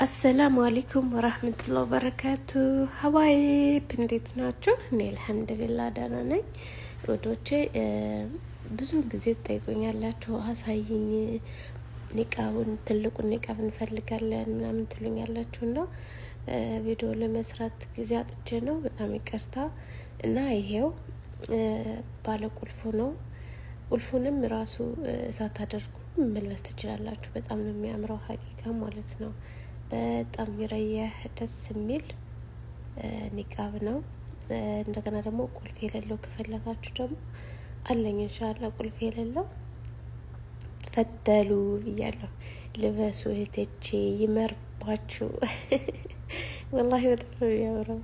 السلام عليكم ورحمة الله وبركاته. حبايب እንዴት ናችሁ? እኔ አልሐምዱሊላህ ደህና ነኝ። ወዶቼ ብዙ ጊዜ ትጠይቁኛላችሁ አሳይኝ ኒቃቡን ትልቁን ኒቃብ እንፈልጋለን ምናምን ትሉኛላችሁና ቪዲዮ ለመስራት ጊዜ አጥቼ ነው። በጣም ይቅርታ እና ይሄው ባለ ቁልፉ ነው። ቁልፉንም ራሱ እሳት አድርጉ መልበስ ትችላላችሁ። በጣም ነው የሚያምረው ሀቂቃ ማለት ነው። በጣም ይረያህ ደስ የሚል ኒቃብ ነው። እንደገና ደግሞ ቁልፍ የሌለው ከፈለጋችሁ ደግሞ አለኝ ኢንሻአላህ ቁልፍ የሌለው ፈተሉ ብያለሁ። ልበሱ እህቶቼ ይመርባችሁ። ወላሂ በጣም ነው የሚያምረው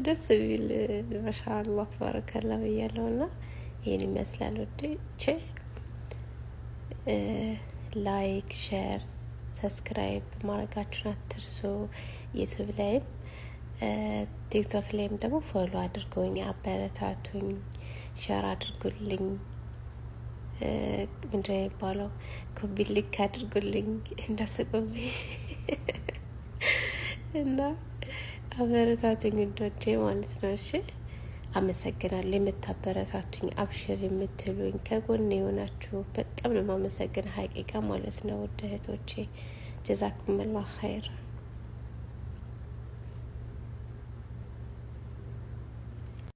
ደስ የሚል ማሻአላህ ተባረከላህ ብያለሁና ይሄን ይመስላል። ወዲቼ ላይክ ሼር ሰብስክራይብ ማድረጋችሁን አትርሱ። ዩቲዩብ ላይም ቲክቶክ ላይም ደግሞ ፎሎ አድርጉኝ፣ አበረታቱኝ፣ ሼር አድርጉልኝ። ምንድነው የሚባለው? ኮፒ ሊንክ አድርጉልኝ እንዳስቆብኝ እና አበረታቱኝ እንዶቼ ማለት ነው። እሺ አመሰግናለሁ የምታበረታቱኝ፣ አብሽር የምትሉኝ፣ ከጎን የሆናችሁ በጣም ነው የማመሰግነው ሀቂቃ ማለት ነው። ውድ እህቶቼ ጀዛኩሙላህ ኸይር።